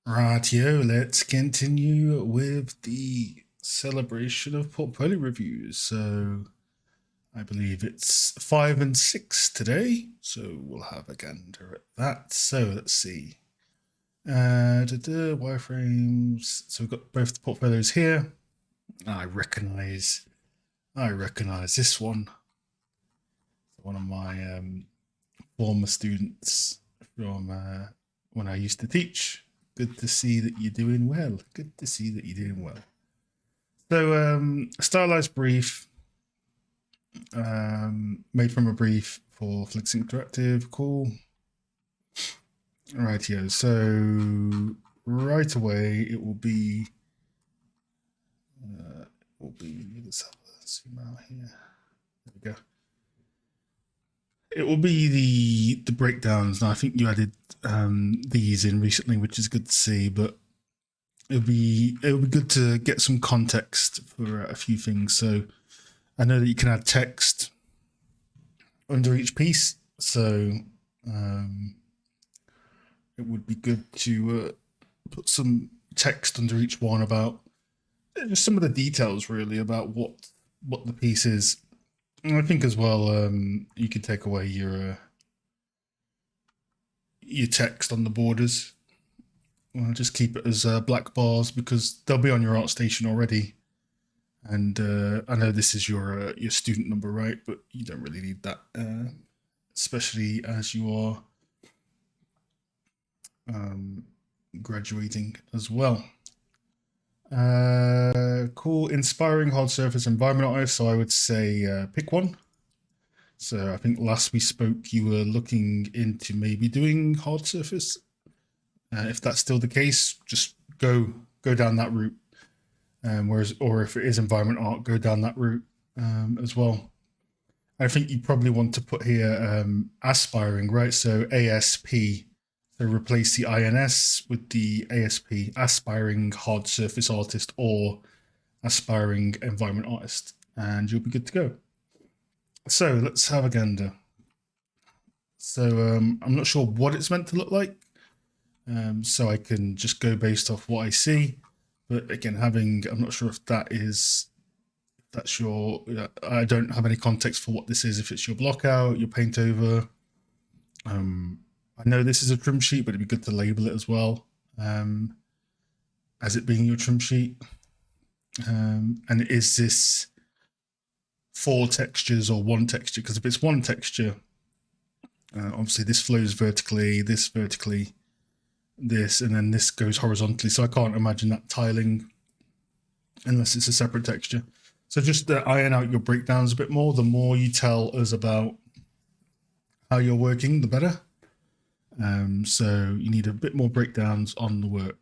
Rightio, let's continue with the celebration of portfolio reviews. So I believe it's 5 and 6 today, so we'll have a gander at that. So let's see. Wireframes. So we've got both the portfolios here. I recognize this one. One of my former students from when I used to teach. Good to see that you're doing well. Good to see that you're doing well. So, stylized brief, made from a brief for Flix Interactive. Cool. Rightio. So right away, it will be. Let's have a zoom out here. There we go. It will be the breakdowns. Now, I think you added these in recently, which is good to see. But it'll be good to get some context for a few things. So I know that you can add text under each piece. So it would be good to put some text under each one about just some of the details, really, about what the piece is. And I think as well, you can take away your text on the borders. Just keep it as black bars because they'll be on your ArtStation already. And I know this is your student number, right? But you don't really need that, especially as you are graduating as well. Cool, inspiring hard surface environment artist. So I would say pick one. So I think last we spoke, you were looking into maybe doing hard surface. If that's still the case, just go down that route. Or if it is environment art, go down that route as well. I think you probably want to put here aspiring, right? So ASP. So replace the INS with the ASP, aspiring hard surface artist or aspiring environment artist, and you'll be good to go. So let's have a gander. So I'm not sure what it's meant to look like, so I can just go based off what I see. But again, I'm not sure if that's your, I don't have any context for what this is, if it's your block out, your paint over. I know this is a trim sheet, but it'd be good to label it as well, as it being your trim sheet. And is this 4 textures or 1 texture? Because if it's 1 texture, obviously this flows vertically, this vertically, this, and then this goes horizontally. So I can't imagine that tiling unless it's a separate texture. So just iron out your breakdowns a bit more. The more you tell us about how you're working, the better. So you need a bit more breakdowns on the work.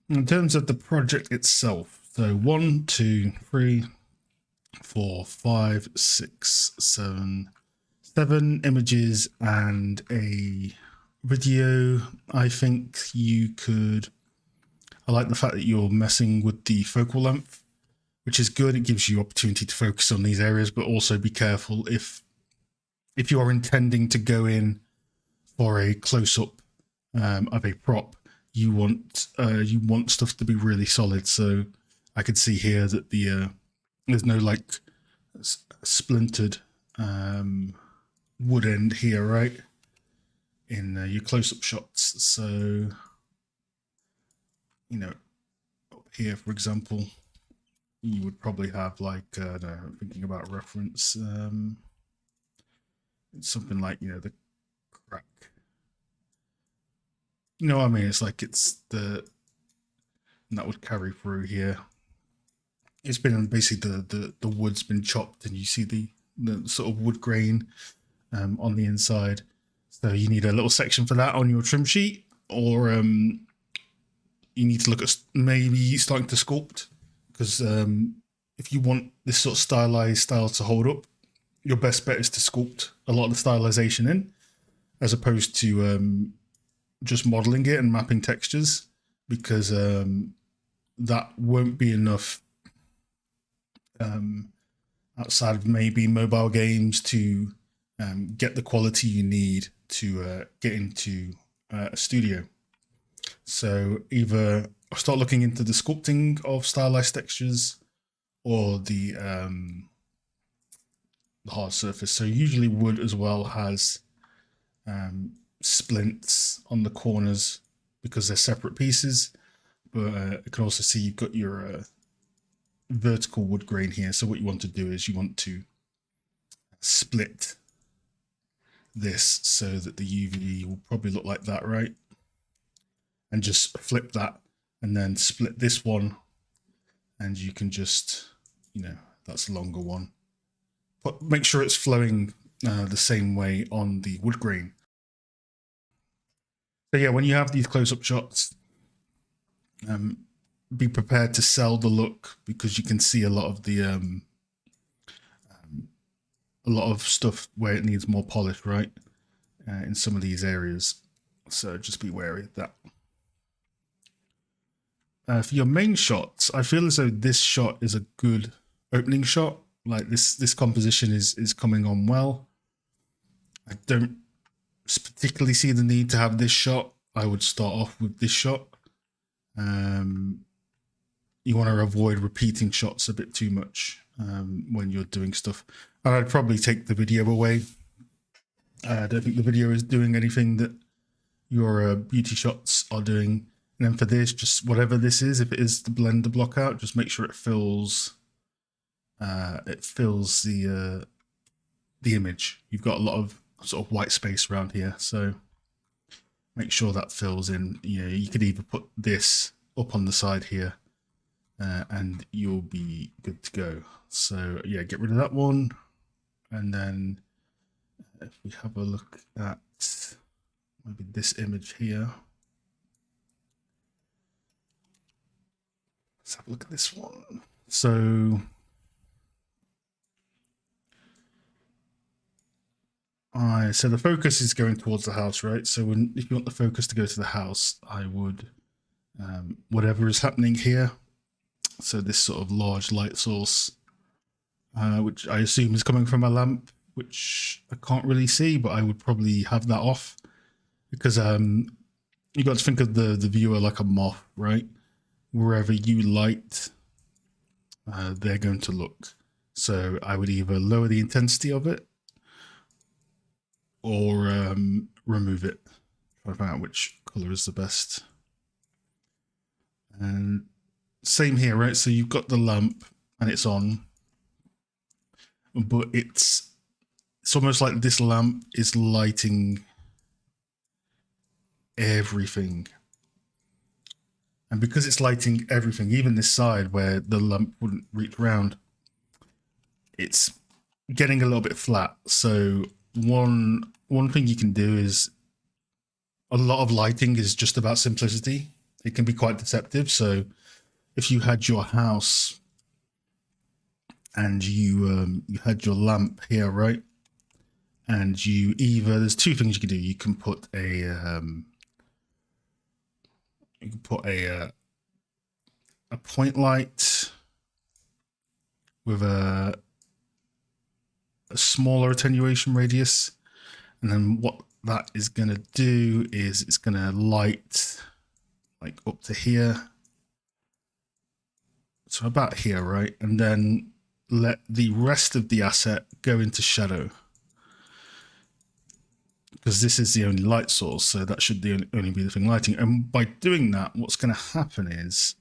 In terms of the project itself, so 1, 2, 3, 4, 5, 6, 7 images and a video. I think you could, I like the fact that you're messing with the focal length, which is good. It gives you opportunity to focus on these areas, but also be careful if you are intending to go in for a close-up of a prop, you want stuff to be really solid. So I could see here that there's no like splintered wood end here, right? In your close-up shots. So up here, for example, you would probably have like thinking about reference, something like the crack. You know what I mean? It's like and that would carry through here. It's been basically the wood's been chopped, and you see the sort of wood grain on the inside. So you need a little section for that on your trim sheet, or you need to look at maybe starting to sculpt, because if you want this sort of stylized style to hold up, your best bet is to sculpt a lot of the stylization in, as opposed to just modeling it and mapping textures, because that won't be enough outside of maybe mobile games to get the quality you need to get into a studio. So either start looking into the sculpting of stylized textures or the hard surface. So usually wood as well has splints on the corners because they're separate pieces. But you can also see you've got your vertical wood grain here. So what you want to do is you want to split this so that the UV will probably look like that, right? And just flip that and then split this one, and you can just, that's a longer one. But make sure it's flowing the same way on the wood grain. So yeah, when you have these close-up shots, be prepared to sell the look, because you can see a lot of the a lot of stuff where it needs more polish, right? In some of these areas. So just be wary of that. For your main shots, I feel as though this shot is a good opening shot. Like this composition is coming on well. I don't particularly see the need to have this shot. I would start off with this shot. You want to avoid repeating shots a bit too much when you're doing stuff. And I'd probably take the video away. I don't think the video is doing anything that your beauty shots are doing. And then for this, just whatever this is, if it is to blend the block out, just make sure it fills the image. You've got a lot of sort of white space around here, so make sure that fills in. You could either put this up on the side here, and you'll be good to go. So yeah, get rid of that one, and then if we have a look at maybe this image here. Let's have a look at this one. So so the focus is going towards the house, right? So if you want the focus to go to the house, I would, whatever is happening here, so this sort of large light source, which I assume is coming from a lamp, which I can't really see, but I would probably have that off, because you got to think of the viewer like a moth, right? Wherever you light, they're going to look. So I would either lower the intensity of it or remove it. Try to find out which color is the best. And same here, right? So you've got the lamp and it's on, but it's almost like this lamp is lighting everything. And because it's lighting everything, even this side where the lamp wouldn't reach around, it's getting a little bit flat. So one thing you can do is, a lot of lighting is just about simplicity. It can be quite deceptive. So if you had your house and you had your lamp here, right? And there's two things you can do. You can put a point light with a smaller attenuation radius, and then what that is going to do is it's going to light like up to here, so about here, right? And then let the rest of the asset go into shadow, because this is the only light source, so that should only be the thing lighting. And by doing that, what's going to happen is,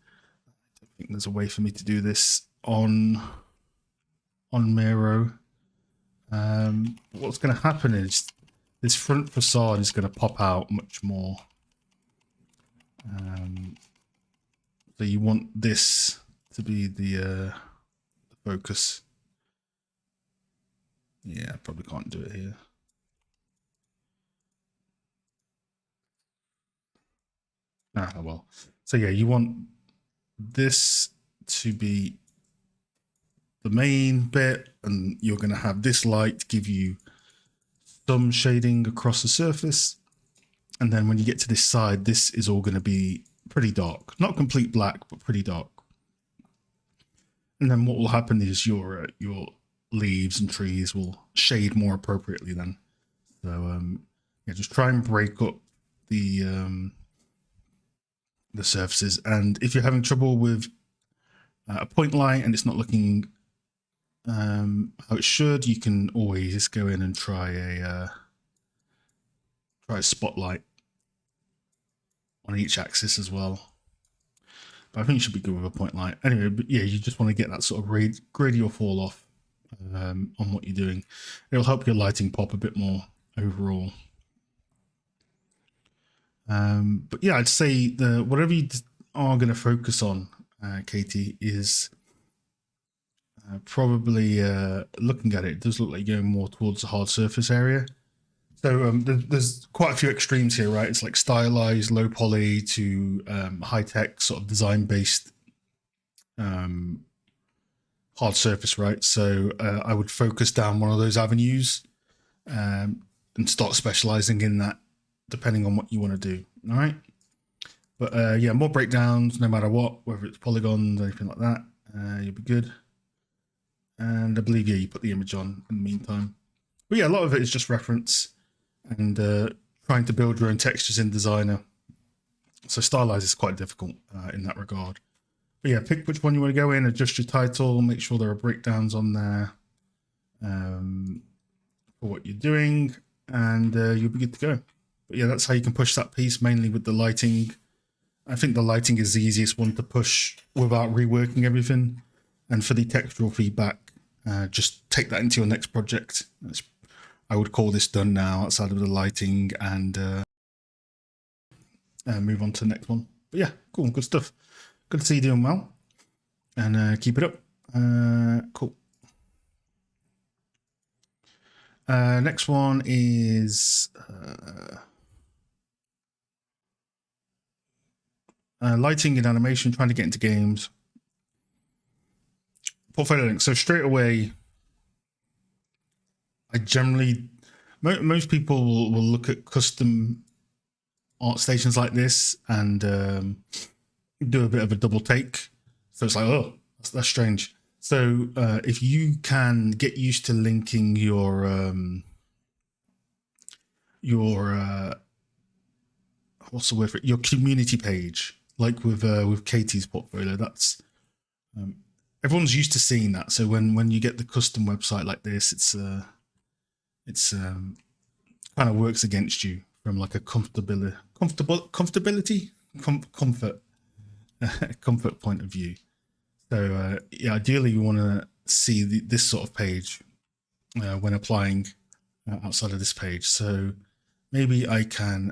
I don't think there's a way for me to do this on Miro. What's going to happen is this front facade is going to pop out much more. So you want this to be the focus. Yeah, I probably can't do it here. Well. So yeah, you want this to be the main bit, and you're going to have this light give you some shading across the surface. And then when you get to this side, this is all going to be pretty dark. Not complete black, but pretty dark. And then what will happen is your leaves and trees will shade more appropriately then. So yeah, just try and break up the the surfaces. And if you're having trouble with a point light and it's not looking how it should, you can always just go in and try a spotlight on each axis as well. But I think you should be good with a point light. Anyway, but yeah, you just want to get that sort of gradient fall off on what you're doing. It'll help your lighting pop a bit more overall. But yeah, I'd say whatever you are going to focus on, Katie, is probably looking at it. It does look like you're going more towards the hard surface area. So there's quite a few extremes here, right? It's like stylized, low poly to high-tech sort of design-based hard surface, right? So I would focus down one of those avenues and start specializing in that depending on what you want to do, all right? But yeah, more breakdowns no matter what, whether it's polygons, anything like that, you'll be good. And I believe, yeah, you put the image on in the meantime. But yeah, a lot of it is just reference and trying to build your own textures in Designer. So stylize is quite difficult in that regard. But yeah, pick which one you want to go in, adjust your title, make sure there are breakdowns on there for what you're doing, and you'll be good to go. But yeah, that's how you can push that piece, mainly with the lighting. I think the lighting is the easiest one to push without reworking everything. And for the textural feedback, just take that into your next project. I would call this done now outside of the lighting, and move on to the next one. But yeah, cool, good stuff. Good to see you doing well, and keep it up. Cool. Next one is lighting and animation, trying to get into games. Portfolio link. So straight away, I generally, most people will look at custom art stations like this and do a bit of a double take. So it's like, oh, that's strange. So if you can get used to linking your what's the word for it? Your community page, like with Katie's portfolio, that's everyone's used to seeing that. So when you get the custom website like this, it's kind of works against you from like a comfort point of view. So yeah, ideally you want to see this sort of page when applying outside of this page. So maybe I can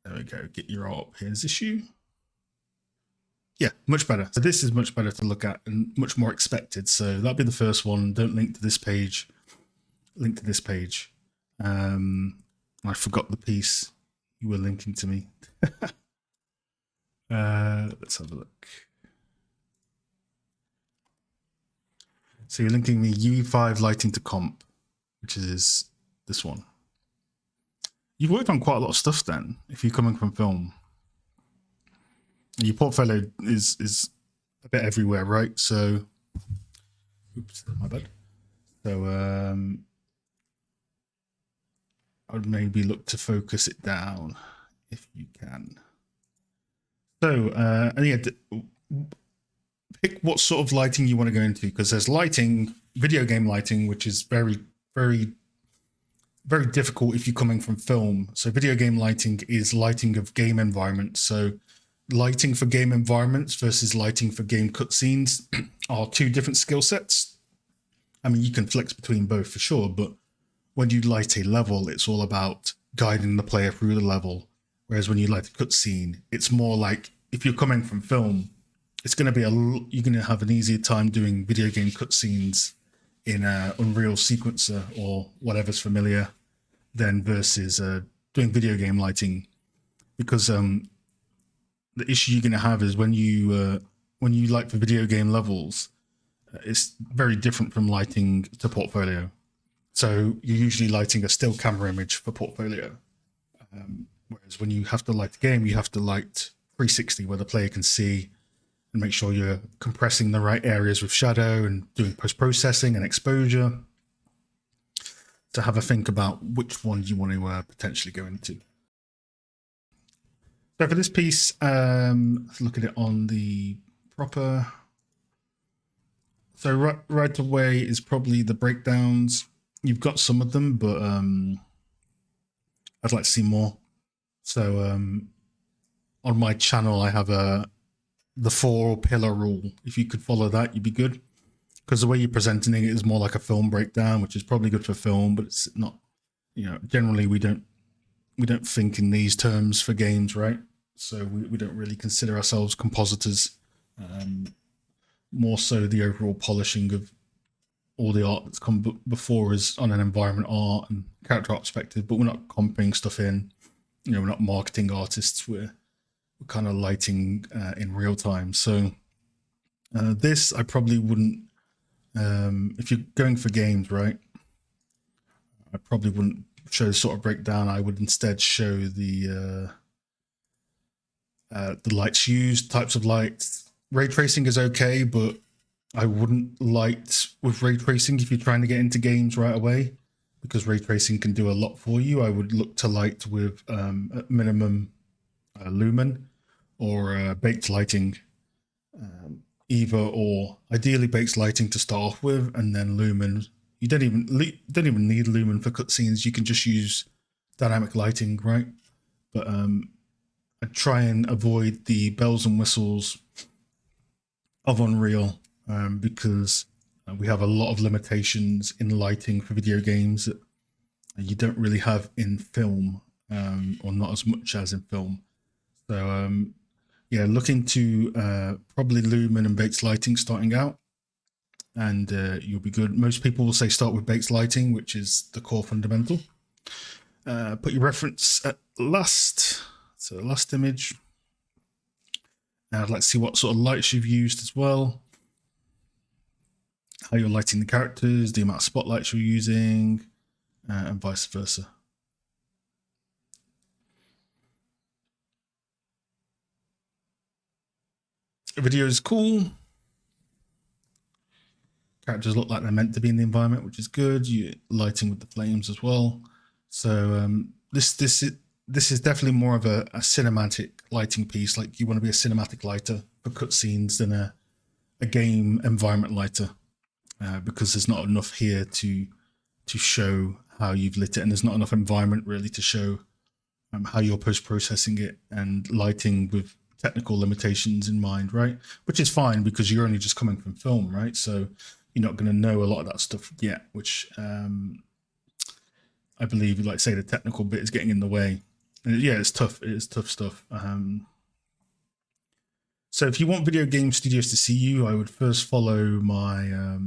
there we go, get your art. Here's issue. Yeah, much better. So this is much better to look at and much more expected. So that'll be the first one. Don't link to this page. Link to this page. I forgot the piece you were linking to me. Let's have a look. So you're linking me UE5 lighting to comp, which is this one. You've worked on quite a lot of stuff then, if you're coming from film. Your portfolio is a bit everywhere, right? So, oops, my bad. So I would maybe look to focus it down if you can. So, and yeah, pick what sort of lighting you want to go into, because there's lighting, video game lighting, which is very, very, very difficult if you're coming from film. So video game lighting is lighting of game environments. So lighting for game environments versus lighting for game cutscenes are two different skill sets. I mean, you can flex between both for sure, but when you light a level, it's all about guiding the player through the level. Whereas when you light a cutscene, it's more like, if you're coming from film, it's going to be you're going to have an easier time doing video game cutscenes in Unreal Sequencer or whatever's familiar than versus doing video game lighting, because the issue you're going to have is when you light for video game levels, it's very different from lighting to portfolio. So you're usually lighting a still camera image for portfolio, whereas when you have to light the game, you have to light 360 where the player can see, and make sure you're compressing the right areas with shadow and doing post-processing and exposure, to have a think about which one you want to potentially go into. So for this piece, let's look at it on the proper. So right away is probably the breakdowns. You've got some of them, but I'd like to see more. So on my channel, I have the 4 pillar rule. If you could follow that, you'd be good. Because the way you're presenting it is more like a film breakdown, which is probably good for film, but it's not. Generally we don't think in these terms for games, right? So we don't really consider ourselves compositors. More so the overall polishing of all the art that's come before us on an environment art and character art perspective, but we're not comping stuff in. We're not marketing artists. We're kind of lighting in real time. So this I probably wouldn't. If you're going for games, right? I probably wouldn't show this sort of breakdown. I would instead show the lights used, types of lights. Ray tracing is okay, but I wouldn't light with ray tracing if you're trying to get into games right away, because ray tracing can do a lot for you. I would look to light with at minimum lumen or baked lighting, either or. Ideally baked lighting to start off with, and then lumen. You don't even need lumen for cutscenes. You can just use dynamic lighting, right? But I try and avoid the bells and whistles of Unreal because we have a lot of limitations in lighting for video games that you don't really have in film, or not as much as in film. So yeah, looking to probably lumen and baked lighting starting out, and you'll be good. Most people will say start with baked lighting, which is the core fundamental. Put your reference at last. So last image. Now I'd like to see what sort of lights you've used as well. How you're lighting the characters, the amount of spotlights you're using, and vice versa. The video is cool. Characters look like they're meant to be in the environment, which is good. You're lighting with the flames as well. So this is definitely more of a cinematic lighting piece. Like you want to be a cinematic lighter for cutscenes than a game environment lighter, because there's not enough here to show how you've lit it, and there's not enough environment really to show how you're post-processing it and lighting with technical limitations in mind, right? Which is fine because you're only just coming from film, right? So you're not going to know a lot of that stuff yet, which I believe, like say, the technical bit is getting in the way. And yeah, it's tough. It is tough stuff. So if you want video game studios to see you, I would first follow my,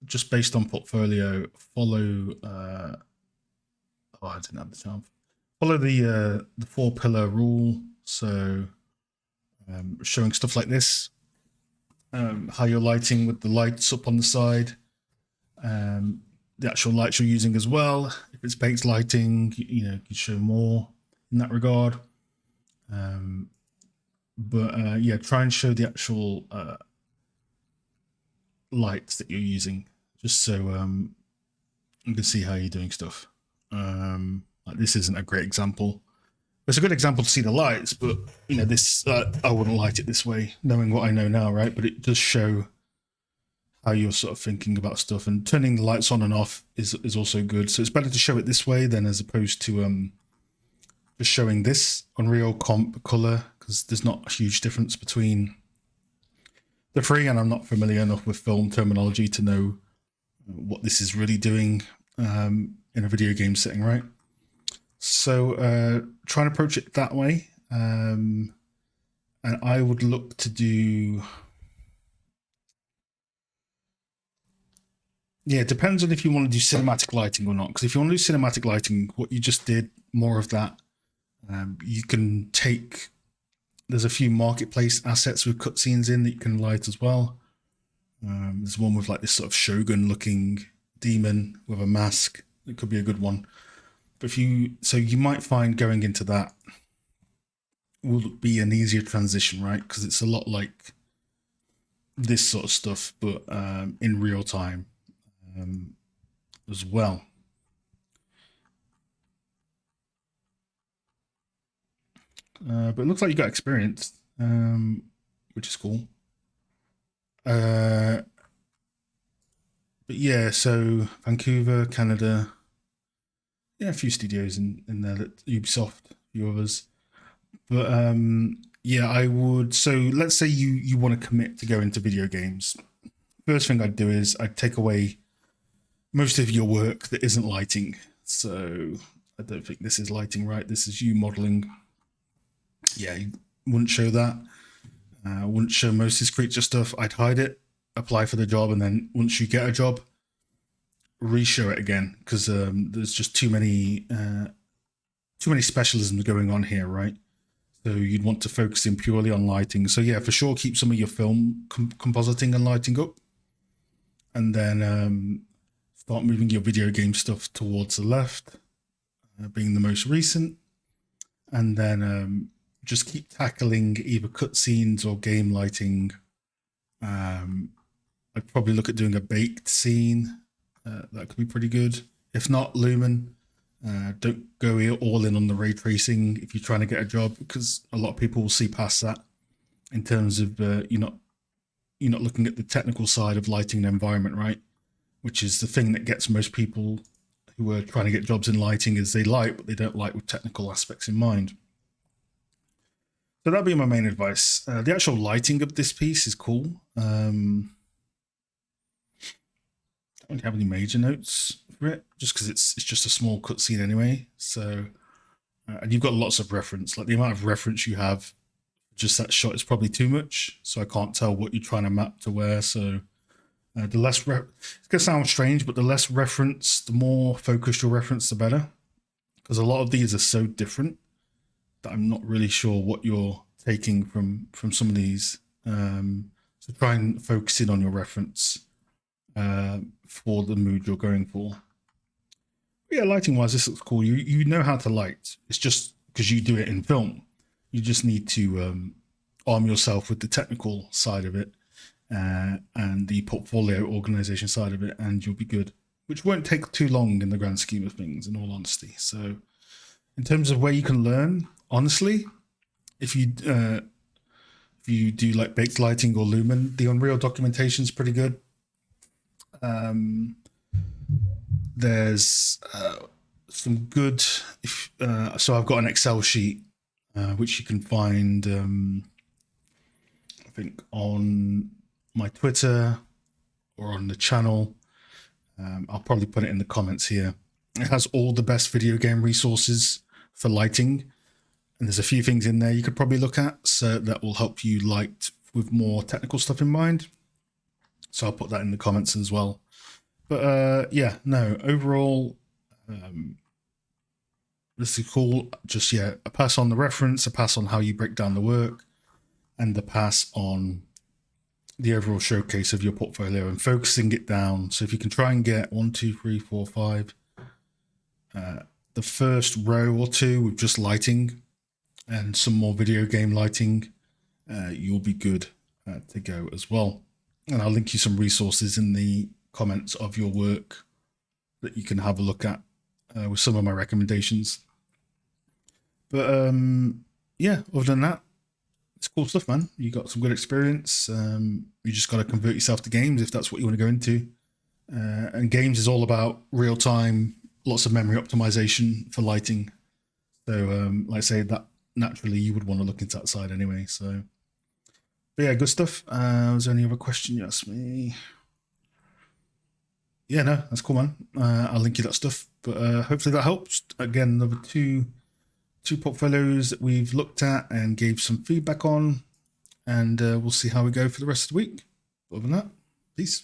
just based on portfolio, follow, I didn't have the time. Follow the 4 pillar rule. So showing stuff like this, how you're lighting with the lights up on the side, the actual lights you're using as well. If it's baked lighting, you can show more in that regard. But yeah, try and show the actual lights that you're using, just so you can see how you're doing stuff. Like this isn't a great example. It's a good example to see the lights, but this I wouldn't light it this way, knowing what I know now, right? But it does show how you're sort of thinking about stuff, and turning the lights on and off is also good. So it's better to show it this way than as opposed to just showing this Unreal comp color, because there's not a huge difference between the 3, and I'm not familiar enough with film terminology to know what this is really doing in a video game setting, right? So try and approach it that way, and I would look to do. Yeah, it depends on if you want to do cinematic lighting or not. Because if you want to do cinematic lighting, what you just did, more of that. You can take. There's a few marketplace assets with cutscenes in that you can light as well. There's one with like this sort of shogun-looking demon with a mask. It could be a good one. But so you might find going into that will be an easier transition, right? Because it's a lot like this sort of stuff, but in real time as well. but it looks like you got experience, which is cool. But yeah, so Vancouver, Canada. Yeah, a few studios in there, that Ubisoft, a few others. But yeah, I would. So let's say you want to commit to go into video games. First thing I'd do is I'd take away most of your work that isn't lighting. So I don't think this is lighting, right? This is you modeling. Yeah, you wouldn't show that. Wouldn't show most of this creature stuff. I'd hide it, apply for the job, and then once you get a job, re-show it again, because there's just too many specialisms going on here, right? So you'd want to focus in purely on lighting. So yeah, for sure, keep some of your film compositing and lighting up, and then start moving your video game stuff towards the left, being the most recent, and then just keep tackling either cutscenes or game lighting. I'd probably look at doing a baked scene. That could be pretty good. If not, Lumen. Don't go all in on the ray tracing if you're trying to get a job, because a lot of people will see past that in terms of you're not looking at the technical side of lighting an environment, right? Which is the thing that gets most people who are trying to get jobs in lighting, is they light, but they don't light with technical aspects in mind. So that'd be my main advice. The actual lighting of this piece is cool. I don't have any major notes for it, just because it's just a small cutscene anyway. So, and you've got lots of reference. Like the amount of reference you have, just that shot is probably too much. So I can't tell what you're trying to map to where. So the less it's gonna sound strange, but the less reference, the more focused your reference, the better. Because a lot of these are so different that I'm not really sure what you're taking from some of these. So try and focus in on your reference for the mood you're going for. But yeah, lighting wise, this looks cool. You know how to light. It's just because you do it in film. You just need to arm yourself with the technical side of it and the portfolio organization side of it, and you'll be good. Which won't take too long in the grand scheme of things, in all honesty. So in terms of where you can learn, honestly, if you do like baked lighting or Lumen, the Unreal documentation is pretty good. There's some good. So I've got an Excel sheet which you can find, I think, on my Twitter or on the channel. I'll probably put it in the comments here. It has all the best video game resources for lighting, and there's a few things in there you could probably look at, so that will help you light with more technical stuff in mind. So I'll put that in the comments as well. But yeah, no, overall, this is cool. Just, yeah, a pass on the reference, a pass on how you break down the work, and the pass on the overall showcase of your portfolio and focusing it down. So if you can try and get 1, 2, 3, 4, 5, the first row or two with just lighting and some more video game lighting, you'll be good to go as well. And I'll link you some resources in the comments of your work that you can have a look at with some of my recommendations. But yeah, other than that, it's cool stuff, man. You got some good experience. You just got to convert yourself to games if that's what you want to go into. And games is all about real time, lots of memory optimization for lighting. So like I say, that naturally you would want to look into that side anyway. So, but yeah, good stuff. Was there any other question you asked me? Yeah, no, that's cool, man. I'll link you that stuff. But hopefully that helps. Again, another two portfolios that we've looked at and gave some feedback on, and we'll see how we go for the rest of the week. Other than that, peace.